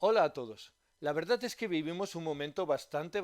Hola a todos. La verdad es que vivimos un momento bastante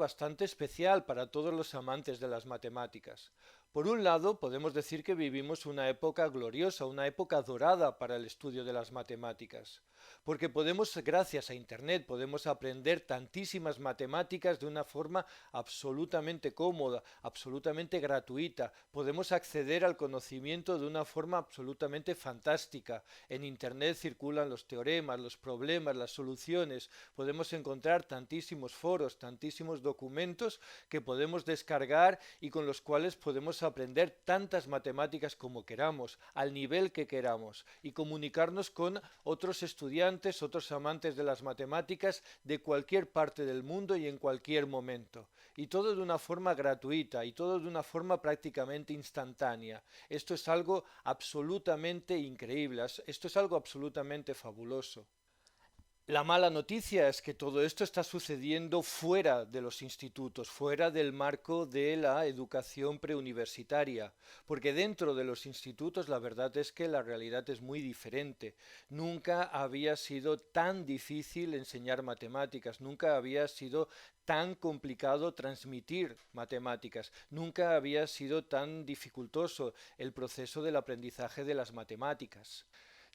especial para todos los amantes de las matemáticas. Por un lado, podemos decir que vivimos una época gloriosa, una época dorada para el estudio de las matemáticas, porque podemos, gracias a Internet, podemos aprender tantísimas matemáticas de una forma absolutamente cómoda, absolutamente gratuita. Podemos acceder al conocimiento de una forma absolutamente fantástica. En Internet circulan los teoremas, los problemas, las soluciones. Podemos encontrar tantísimos foros, tantísimos documentos que podemos descargar y con los cuales podemos aprender tantas matemáticas como queramos, al nivel que queramos, y comunicarnos con otros estudiantes, otros amantes de las matemáticas de cualquier parte del mundo y en cualquier momento. Y todo de una forma gratuita y todo de una forma prácticamente instantánea. Esto es algo absolutamente increíble, esto es algo absolutamente fabuloso. La mala noticia es que todo esto está sucediendo fuera de los institutos, fuera del marco de la educación preuniversitaria, porque dentro de los institutos la verdad es que la realidad es muy diferente. Nunca había sido tan difícil enseñar matemáticas, nunca había sido tan complicado transmitir matemáticas, nunca había sido tan dificultoso el proceso del aprendizaje de las matemáticas.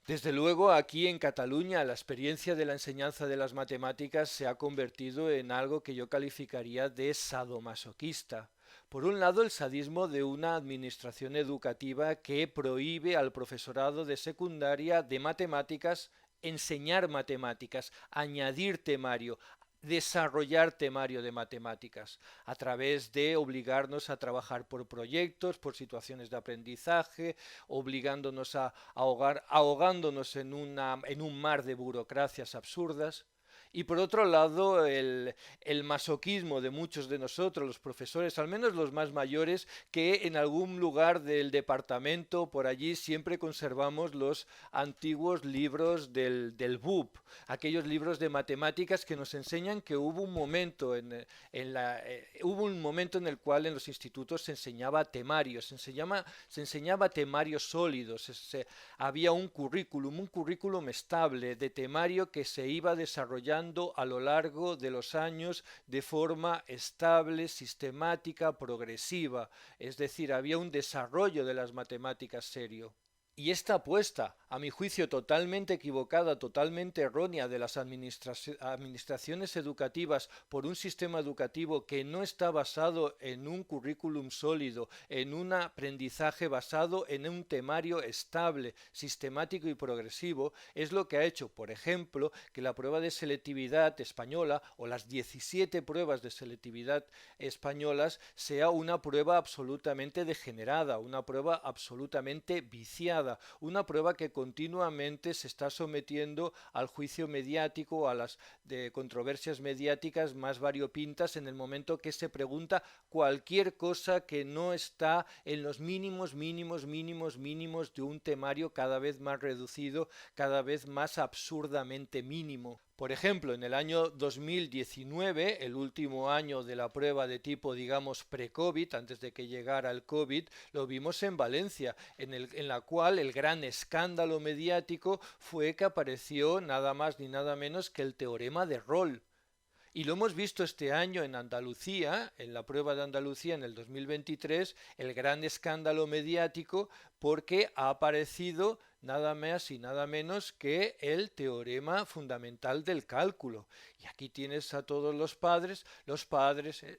Desde luego, aquí en Cataluña la experiencia de la enseñanza de las matemáticas se ha convertido en algo que yo calificaría de sadomasoquista. Por un lado, el sadismo de una administración educativa que prohíbe al profesorado de secundaria de matemáticas enseñar matemáticas, añadir temario, desarrollar temario de matemáticas a través de obligarnos a trabajar por proyectos, por situaciones de aprendizaje, obligándonos a ahogándonos en un mar de burocracias absurdas. Y por otro lado, el masoquismo de muchos de nosotros, los profesores, al menos los más mayores, que en algún lugar del departamento, por allí, siempre conservamos los antiguos libros del BUP, aquellos libros de matemáticas que nos enseñan que hubo un momento hubo un momento en el cual en los institutos se enseñaba temario, se enseñaba temario sólido, había un currículum estable de temario que se iba desarrollando a lo largo de los años de forma estable, sistemática, progresiva. Es decir, había un desarrollo de las matemáticas serio. Y esta apuesta, a mi juicio totalmente equivocada, totalmente errónea de las administraciones educativas por un sistema educativo que no está basado en un currículum sólido, en un aprendizaje basado en un temario estable, sistemático y progresivo, es lo que ha hecho, por ejemplo, que la prueba de selectividad española o las 17 pruebas de selectividad españolas sea una prueba absolutamente degenerada, una prueba absolutamente viciada, una prueba que continuamente se está sometiendo al juicio mediático, a las controversias mediáticas más variopintas en el momento que se pregunta cualquier cosa que no está en los mínimos de un temario cada vez más reducido, cada vez más absurdamente mínimo. Por ejemplo, en el año 2019, el último año de la prueba de tipo, digamos, pre-COVID, antes de que llegara el COVID, lo vimos en Valencia, en la cual el gran escándalo mediático fue que apareció nada más ni nada menos que el teorema de Rolle. Y lo hemos visto este año en Andalucía, en la prueba de Andalucía en el 2023, el gran escándalo mediático porque ha aparecido nada más y nada menos que el teorema fundamental del cálculo. Y aquí tienes a todos los padres,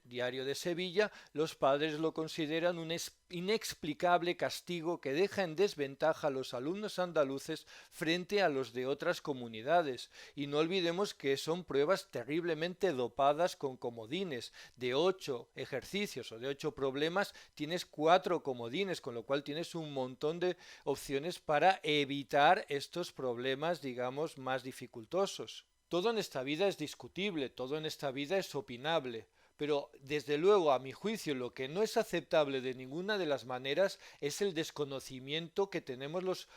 Diario de Sevilla, los padres lo consideran un inexplicable castigo que deja en desventaja a los alumnos andaluces frente a los de otras comunidades. Y no olvidemos que son pruebas terriblemente dopadas con comodines. De 8 ejercicios o de 8 problemas tienes 4 comodines, con lo cual tienes un montón de opciones para evitar estos problemas, digamos, más dificultosos. Todo en esta vida es discutible, todo en esta vida es opinable, pero desde luego, a mi juicio, lo que no es aceptable de ninguna de las maneras es el desconocimiento que tenemos los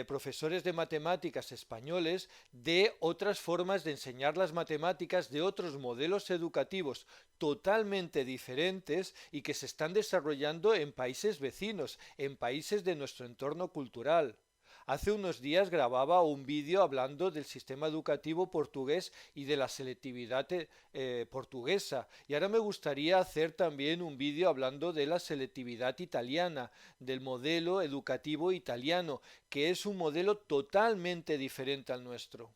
profesores de matemáticas españoles de otras formas de enseñar las matemáticas, de otros modelos educativos totalmente diferentes y que se están desarrollando en países vecinos, en países de nuestro entorno cultural. Hace unos días grababa un vídeo hablando del sistema educativo portugués y de la selectividad portuguesa. Y ahora me gustaría hacer también un vídeo hablando de la selectividad italiana, del modelo educativo italiano, que es un modelo totalmente diferente al nuestro.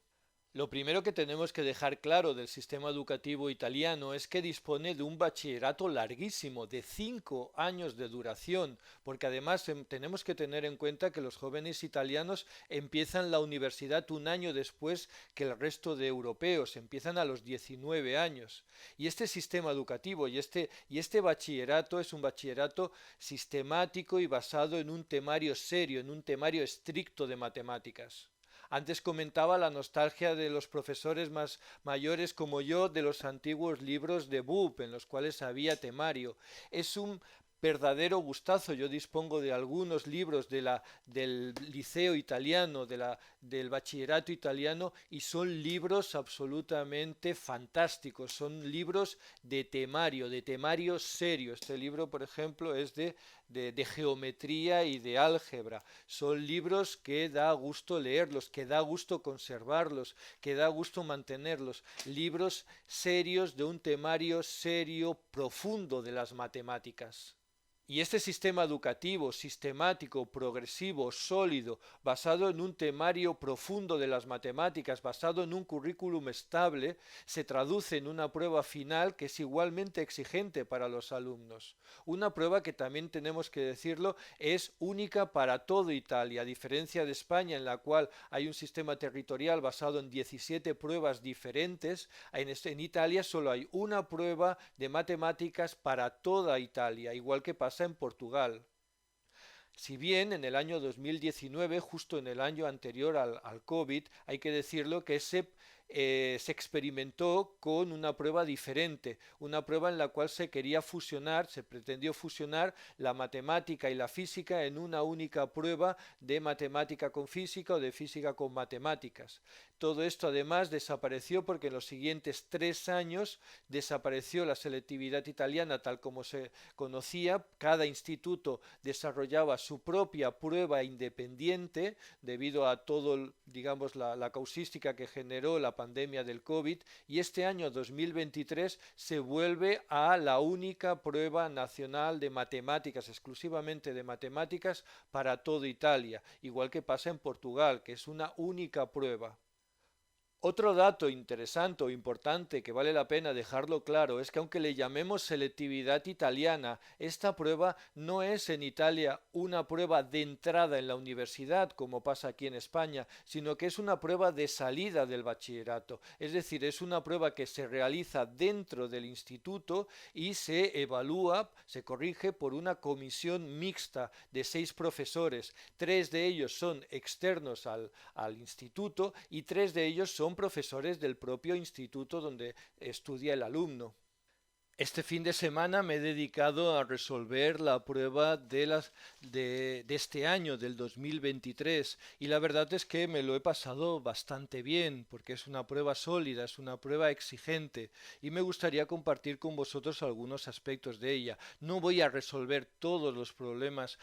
Lo primero que tenemos que dejar claro del sistema educativo italiano es que dispone de un bachillerato larguísimo, de 5 años de duración, porque además tenemos que tener en cuenta que los jóvenes italianos empiezan la universidad un año después que el resto de europeos, empiezan a los 19 años. Y este sistema educativo y este bachillerato es un bachillerato sistemático y basado en un temario serio, en un temario estricto de matemáticas. Antes comentaba la nostalgia de los profesores más mayores como yo de los antiguos libros de BUP en los cuales había temario. Es un verdadero gustazo. Yo dispongo de algunos libros del liceo italiano, del bachillerato italiano, y son libros absolutamente fantásticos. Son libros de temario serio. Este libro, por ejemplo, es de geometría y de álgebra. Son libros que da gusto leerlos, que da gusto conservarlos, que da gusto mantenerlos. Libros serios de un temario serio, profundo de las matemáticas. Y este sistema educativo, sistemático, progresivo, sólido, basado en un temario profundo de las matemáticas, basado en un currículum estable, se traduce en una prueba final que es igualmente exigente para los alumnos. Una prueba que también tenemos que decirlo es única para toda Italia, a diferencia de España, en la cual hay un sistema territorial basado en 17 pruebas diferentes. En Italia solo hay una prueba de matemáticas para toda Italia, igual que pasa en Portugal. Si bien en el año 2019, justo en el año anterior al COVID, hay que decirlo que se experimentó con una prueba diferente, una prueba en la cual se quería fusionar, se pretendió fusionar la matemática y la física en una única prueba de matemática con física o de física con matemáticas. Todo esto además desapareció porque en los siguientes 3 años desapareció la selectividad italiana tal como se conocía. Cada instituto desarrollaba su propia prueba independiente debido a todo, digamos, la causística que generó la pandemia del COVID, y este año 2023 se vuelve a la única prueba nacional de matemáticas, exclusivamente de matemáticas para toda Italia, igual que pasa en Portugal, que es una única prueba. Otro dato interesante o importante que vale la pena dejarlo claro es que aunque le llamemos selectividad italiana, esta prueba no es en Italia una prueba de entrada en la universidad como pasa aquí en España, sino que es una prueba de salida del bachillerato. Es decir, es una prueba que se realiza dentro del instituto y se evalúa, se corrige por una comisión mixta de 6 profesores. 3 de ellos son externos al instituto y 3 de ellos son profesores del propio instituto donde estudia el alumno. Este fin de semana me he dedicado a resolver la prueba de este año, del 2023, y la verdad es que me lo he pasado bastante bien, porque es una prueba sólida, es una prueba exigente, y me gustaría compartir con vosotros algunos aspectos de ella. No voy a resolver todos los problemas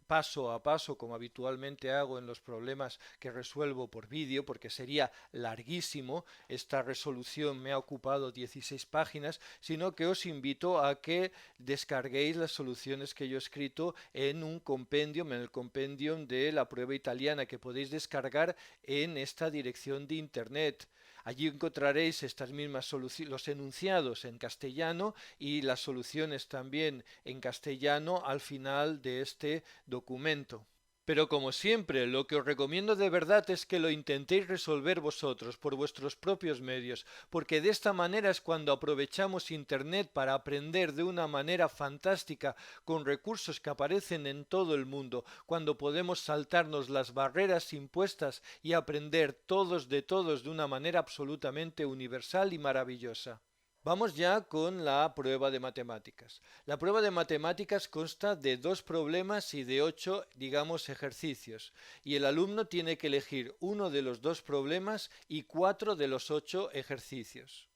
paso a paso, como habitualmente hago en los problemas que resuelvo por vídeo, porque sería larguísimo. Esta resolución me ha ocupado 16 páginas, sino que os invito a que descarguéis las soluciones que yo he escrito en un compendium, en el compendium de la prueba italiana, que podéis descargar en esta dirección de internet. Allí encontraréis estas mismas soluciones, los enunciados en castellano y las soluciones también en castellano al final de este documento. Pero como siempre, lo que os recomiendo de verdad es que lo intentéis resolver vosotros por vuestros propios medios, porque de esta manera es cuando aprovechamos Internet para aprender de una manera fantástica con recursos que aparecen en todo el mundo, cuando podemos saltarnos las barreras impuestas y aprender todos de una manera absolutamente universal y maravillosa. Vamos ya con la prueba de matemáticas. La prueba de matemáticas consta de 2 problemas y de 8, digamos, ejercicios. Y el alumno tiene que elegir uno de los 2 problemas y 4 de los 8 ejercicios.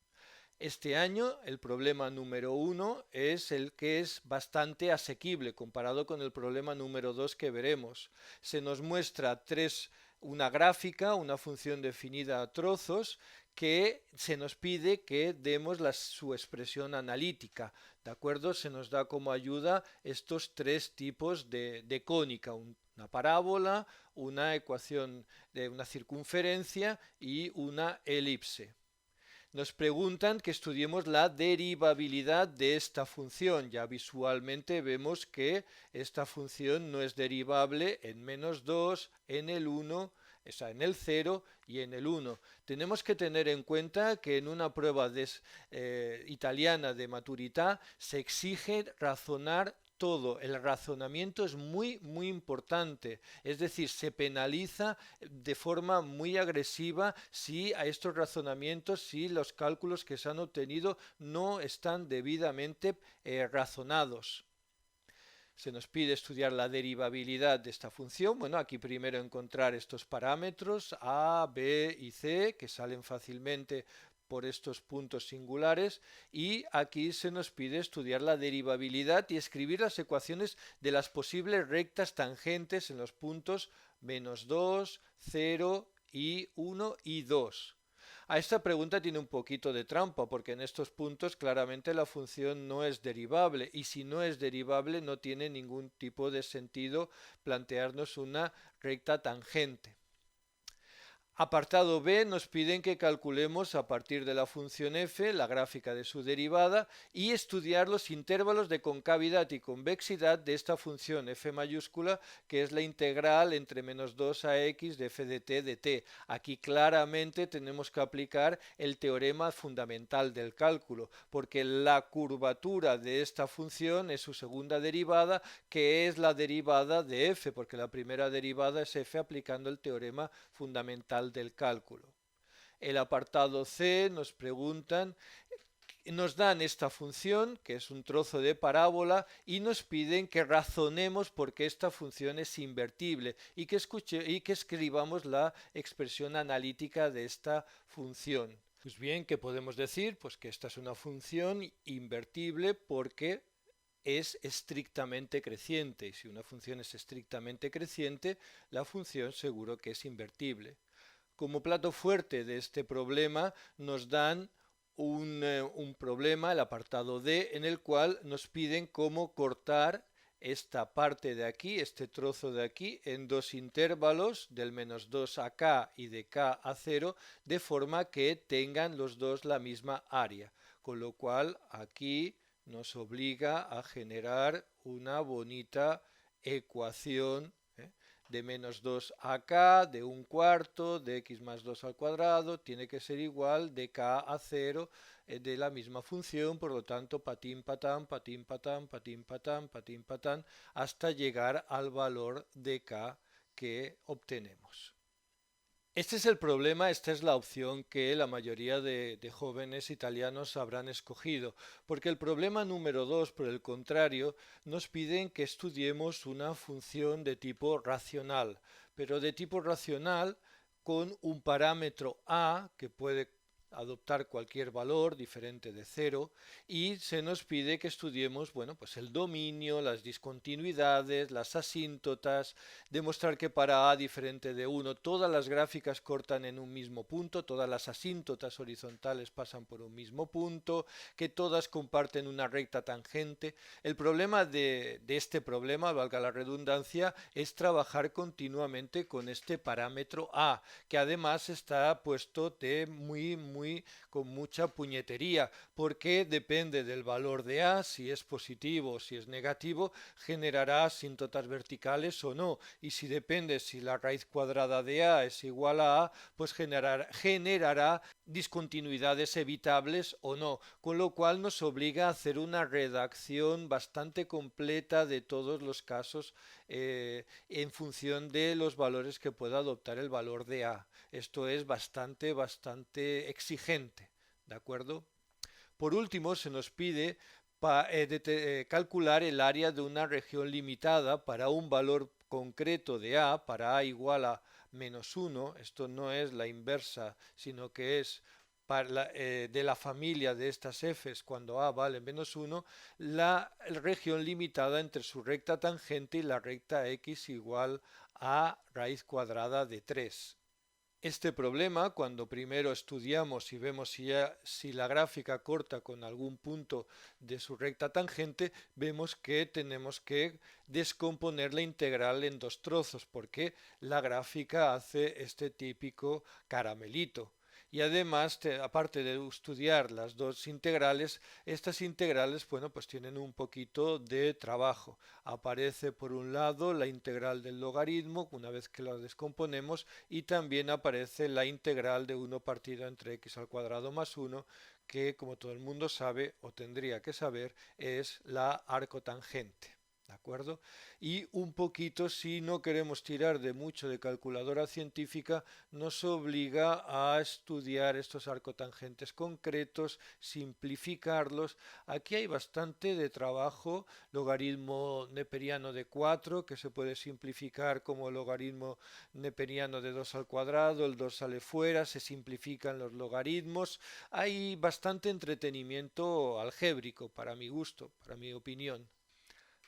Este año el problema número 1 es el que es bastante asequible comparado con el problema número 2 que veremos. Se nos muestra una gráfica, una función definida a trozos que se nos pide que demos su expresión analítica. ¿De acuerdo? Se nos da como ayuda estos tres tipos de cónica, una parábola, una ecuación de una circunferencia y una elipse. Nos preguntan que estudiemos la derivabilidad de esta función. Ya visualmente vemos que esta función no es derivable en -2, en el 1, o sea, en el 0 y en el 1. Tenemos que tener en cuenta que en una prueba italiana de maturità se exige razonar todo. El razonamiento es muy importante, es decir, se penaliza de forma muy agresiva si a estos razonamientos, si los cálculos que se han obtenido no están debidamente razonados. Se nos pide estudiar la derivabilidad de esta función. Bueno, aquí primero encontrar estos parámetros A, B y C que salen fácilmente por estos puntos singulares, y aquí se nos pide estudiar la derivabilidad y escribir las ecuaciones de las posibles rectas tangentes en los puntos -2, 0 y 1 y 2. A esta pregunta tiene un poquito de trampa porque en estos puntos claramente la función no es derivable, y si no es derivable no tiene ningún tipo de sentido plantearnos una recta tangente. Apartado B, nos piden que calculemos a partir de la función f la gráfica de su derivada y estudiar los intervalos de concavidad y convexidad de esta función f mayúscula, que es la integral entre -2 a x de f de t de t. Aquí claramente tenemos que aplicar el teorema fundamental del cálculo, porque la curvatura de esta función es su segunda derivada, que es la derivada de f, porque la primera derivada es f aplicando el teorema fundamental del cálculo. El apartado C nos preguntan, nos dan esta función, que es un trozo de parábola, y nos piden que razonemos por qué esta función es invertible y que escribamos la expresión analítica de esta función. Pues bien, ¿qué podemos decir? Pues que esta es una función invertible porque es estrictamente creciente, y si una función es estrictamente creciente, la función seguro que es invertible. Como plato fuerte de este problema nos dan un problema, el apartado D, en el cual nos piden cómo cortar esta parte de aquí, este trozo de aquí, en dos intervalos, del -2 a k y de k a 0, de forma que tengan los dos la misma área. Con lo cual aquí nos obliga a generar una bonita ecuación de -2 a k, de 1/4, de x más 2 al cuadrado, tiene que ser igual de k a 0 de la misma función, por lo tanto patín patán, patín patán, patín patán, patín patán, hasta llegar al valor de k que obtenemos. Este es el problema, esta es la opción que la mayoría de jóvenes italianos habrán escogido, porque el problema número 2, por el contrario, nos piden que estudiemos una función de tipo racional, pero de tipo racional con un parámetro a que puede adoptar cualquier valor diferente de 0, y se nos pide que estudiemos, bueno, pues el dominio, las discontinuidades, las asíntotas, demostrar que para a diferente de 1 todas las gráficas cortan en un mismo punto, todas las asíntotas horizontales pasan por un mismo punto, que todas comparten una recta tangente. El problema de este problema, valga la redundancia, es trabajar continuamente con este parámetro a, que además está puesto con mucha puñetería, porque depende del valor de a, si es positivo o si es negativo, generará asíntotas verticales o no, y si depende si la raíz cuadrada de a es igual a, pues generará discontinuidades evitables o no, con lo cual nos obliga a hacer una redacción bastante completa de todos los casos en función de los valores que pueda adoptar el valor de a. Esto es bastante exigente, ¿de acuerdo? Por último, se nos pide calcular el área de una región limitada para un valor concreto de a, para a igual a -1, esto no es la inversa, sino que es de la familia de estas f's cuando a vale -1, la región limitada entre su recta tangente y la recta x igual a raíz cuadrada de 3. Este problema, cuando primero estudiamos y vemos si la gráfica corta con algún punto de su recta tangente, vemos que tenemos que descomponer la integral en dos trozos, porque la gráfica hace este típico caramelito. Y además, aparte de estudiar las dos integrales, estas integrales, bueno, pues tienen un poquito de trabajo. Aparece por un lado la integral del logaritmo, una vez que la descomponemos, y también aparece la integral de 1 partido entre x al cuadrado más 1, que como todo el mundo sabe, o tendría que saber, es la arcotangente. ¿De acuerdo? Y un poquito, si no queremos tirar de mucho de calculadora científica, nos obliga a estudiar estos arcotangentes concretos, simplificarlos. Aquí hay bastante de trabajo, logaritmo neperiano de 4, que se puede simplificar como logaritmo neperiano de 2 al cuadrado, el 2 sale fuera, se simplifican los logaritmos. Hay bastante entretenimiento algébrico, para mi gusto, para mi opinión.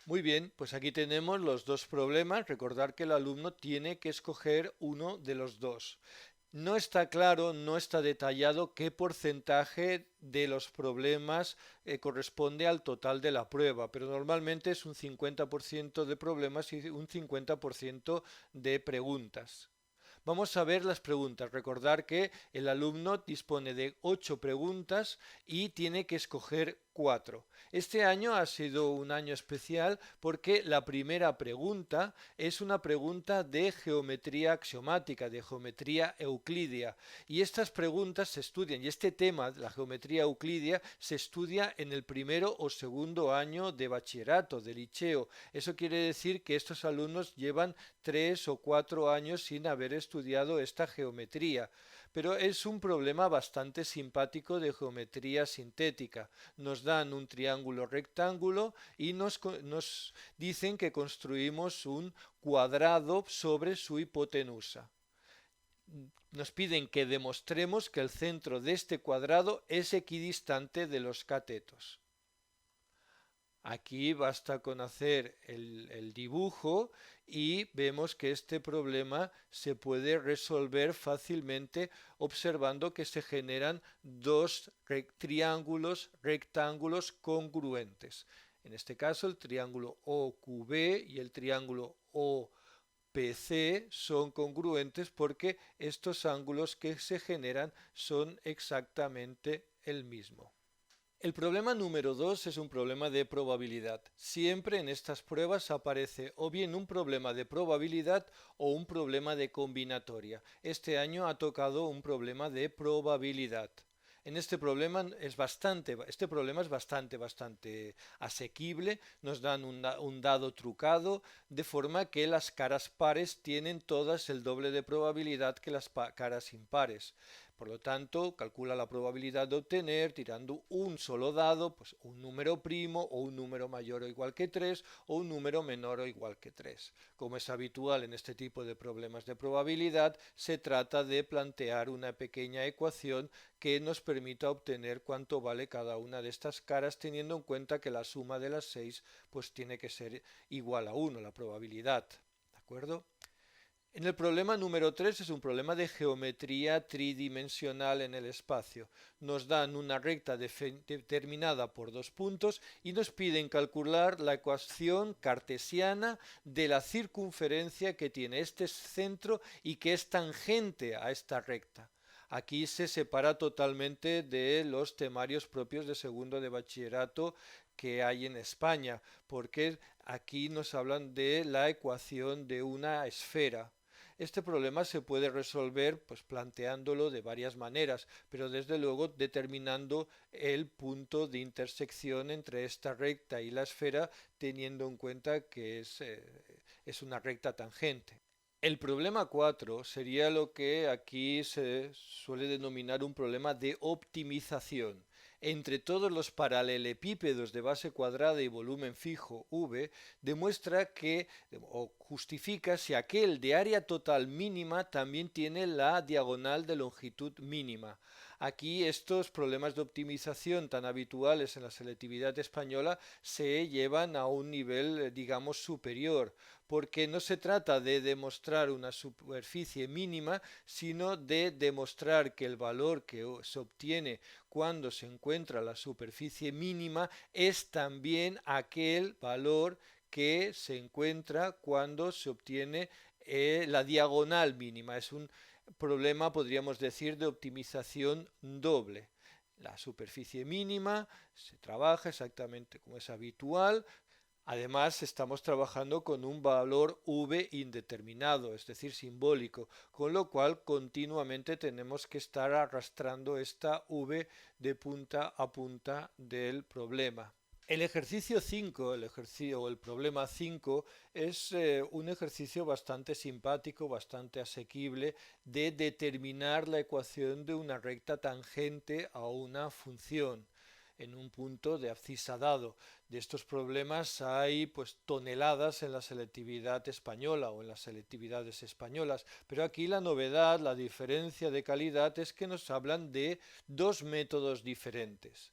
Muy bien, pues aquí tenemos los dos problemas. Recordar que el alumno tiene que escoger uno de los dos. No está claro, no está detallado qué porcentaje de los problemas corresponde al total de la prueba, pero normalmente es un 50% de problemas y un 50% de preguntas. Vamos a ver las preguntas. Recordar que el alumno dispone de 8 preguntas y tiene que escoger 4. Este año ha sido un año especial porque la primera pregunta es una pregunta de geometría axiomática, de geometría euclídea. Y estas preguntas se estudian, y este tema, la geometría euclídea, se estudia en el primero o segundo año de bachillerato, de liceo. Eso quiere decir que estos alumnos llevan 3 o 4 años sin haber estudiado esta geometría. Pero es un problema bastante simpático de geometría sintética. Nos dan un triángulo rectángulo y nos dicen que construimos un cuadrado sobre su hipotenusa. Nos piden que demostremos que el centro de este cuadrado es equidistante de los catetos. Aquí basta con hacer el dibujo y vemos que este problema se puede resolver fácilmente observando que se generan dos triángulos rectángulos congruentes. En este caso el triángulo OQB y el triángulo OPC son congruentes porque estos ángulos que se generan son exactamente el mismo. El problema número 2 es un problema de probabilidad. Siempre en estas pruebas aparece o bien un problema de probabilidad o un problema de combinatoria. Este año ha tocado un problema de probabilidad. En este problema es bastante asequible. Nos dan un dado trucado de forma que las caras pares tienen todas el doble de probabilidad que las caras impares. Por lo tanto, calcula la probabilidad de obtener, tirando un solo dado, pues un número primo o un número mayor o igual que 3 o un número menor o igual que 3. Como es habitual en este tipo de problemas de probabilidad, se trata de plantear una pequeña ecuación que nos permita obtener cuánto vale cada una de estas caras, teniendo en cuenta que la suma de las 6 pues tiene que ser igual a 1, la probabilidad. ¿De acuerdo? En el problema número 3 es un problema de geometría tridimensional en el espacio. Nos dan una recta determinada por 2 puntos y nos piden calcular la ecuación cartesiana de la circunferencia que tiene este centro y que es tangente a esta recta. Aquí se separa totalmente de los temarios propios de segundo de bachillerato que hay en España, porque aquí nos hablan de la ecuación de una esfera. Este problema se puede resolver pues planteándolo de varias maneras, pero desde luego determinando el punto de intersección entre esta recta y la esfera, teniendo en cuenta que es una recta tangente. El problema 4 sería lo que aquí se suele denominar un problema de optimización. Entre todos los paralelepípedos de base cuadrada y volumen fijo V, demuestra que o justifica si aquel de área total mínima también tiene la diagonal de longitud mínima. Aquí estos problemas de optimización tan habituales en la selectividad española se llevan a un nivel, digamos, superior, porque no se trata de demostrar una superficie mínima, sino de demostrar que el valor que se obtiene cuando se encuentra la superficie mínima es también aquel valor que se encuentra cuando se obtiene la diagonal mínima. Es un problema, podríamos decir, de optimización doble. La superficie mínima se trabaja exactamente como es habitual. Además, estamos trabajando con un valor v indeterminado, es decir, simbólico, con lo cual continuamente tenemos que estar arrastrando esta v de punta a punta del problema. El ejercicio 5, el problema 5, es un ejercicio bastante simpático, bastante asequible de determinar la ecuación de una recta tangente a una función en un punto de abscisa dado. De estos problemas hay pues toneladas en la selectividad española o en las selectividades españolas, pero aquí la novedad, la diferencia de calidad es que nos hablan de dos métodos diferentes.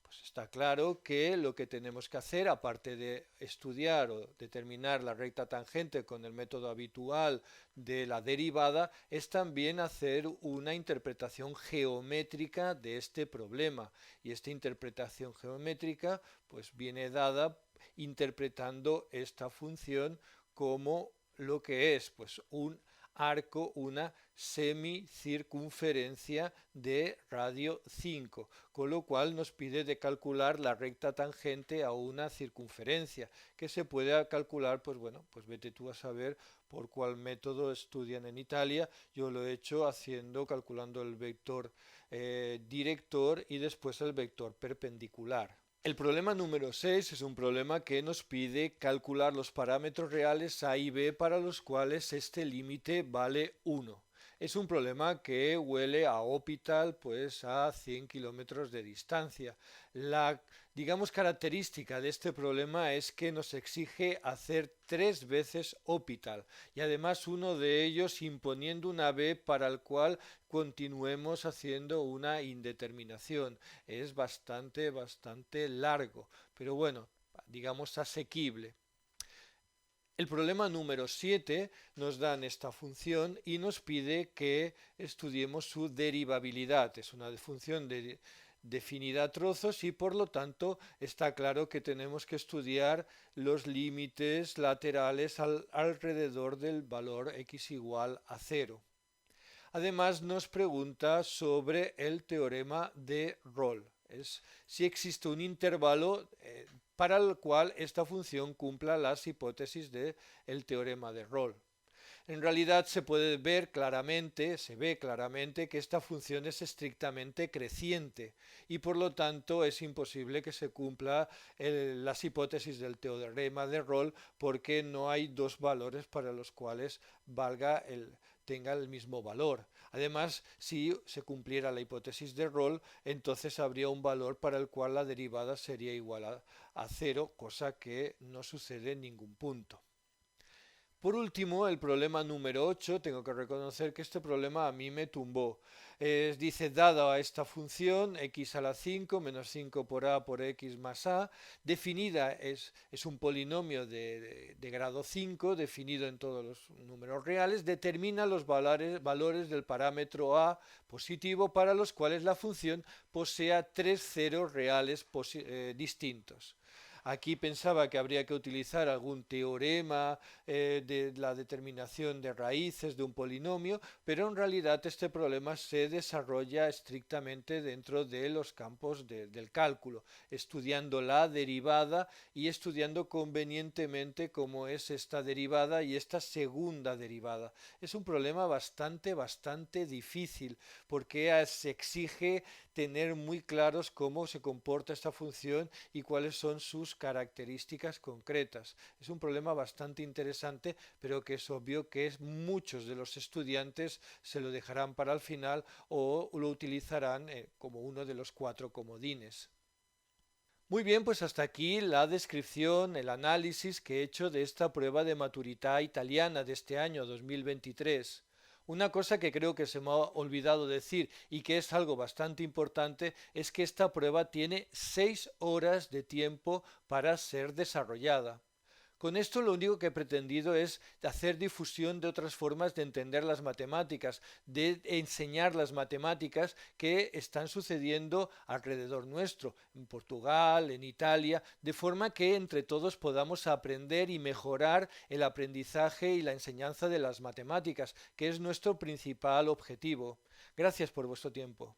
Pues está claro que lo que tenemos que hacer, aparte de estudiar o determinar la recta tangente con el método habitual de la derivada, es también hacer una interpretación geométrica de este problema. Y esta interpretación geométrica pues viene dada interpretando esta función como lo que es pues un arco, una semicircunferencia de radio 5, con lo cual nos pide de calcular la recta tangente a una circunferencia, que se puede calcular, pues bueno, pues vete tú a saber por cuál método estudian en Italia. Yo lo he hecho calculando el vector director y después el vector perpendicular. El problema número 6 es un problema que nos pide calcular los parámetros reales a y b para los cuales este límite vale 1. Es un problema que huele a Hopital, pues a 100 kilómetros de distancia. La, digamos, característica de este problema es que nos exige hacer 3 veces Hopital y además uno de ellos imponiendo una b para el cual continuemos haciendo una indeterminación. Es bastante largo, pero bueno, digamos asequible. El problema número 7 nos dan esta función y nos pide que estudiemos su derivabilidad. Es una función definida a trozos y por lo tanto está claro que tenemos que estudiar los límites laterales alrededor del valor x igual a 0. Además nos pregunta sobre el teorema de Rolle. Es si existe un intervalo para el cual esta función cumpla las hipótesis del teorema de Rolle. En realidad se ve claramente que esta función es estrictamente creciente y por lo tanto es imposible que se cumpla las hipótesis del teorema de Rolle porque no hay dos valores para los cuales tenga el mismo valor. Además, si se cumpliera la hipótesis de Rolle, entonces habría un valor para el cual la derivada sería igual a 0, cosa que no sucede en ningún punto. Por último, el problema número 8, tengo que reconocer que este problema a mí me tumbó. Dice, dada esta función, x a la 5 menos 5 por a por x más a, definida es un polinomio de grado 5, definido en todos los números reales, determina los valores del parámetro a positivo para los cuales la función posea 3 ceros reales distintos. Aquí pensaba que habría que utilizar algún teorema de la determinación de raíces de un polinomio, pero en realidad este problema se desarrolla estrictamente dentro de los campos del cálculo, estudiando la derivada y estudiando convenientemente cómo es esta derivada y esta segunda derivada. Es un problema bastante difícil porque se exige tener muy claros cómo se comporta esta función y cuáles son sus características concretas. Es un problema bastante interesante, pero que es obvio que muchos de los estudiantes se lo dejarán para el final o lo utilizarán como uno de los 4 comodines. Muy bien, pues hasta aquí la descripción, el análisis que he hecho de esta prueba de maturità italiana de este año 2023. Una cosa que creo que se me ha olvidado decir y que es algo bastante importante es que esta prueba tiene 6 horas de tiempo para ser desarrollada. Con esto lo único que he pretendido es hacer difusión de otras formas de entender las matemáticas, de enseñar las matemáticas que están sucediendo alrededor nuestro, en Portugal, en Italia, de forma que entre todos podamos aprender y mejorar el aprendizaje y la enseñanza de las matemáticas, que es nuestro principal objetivo. Gracias por vuestro tiempo.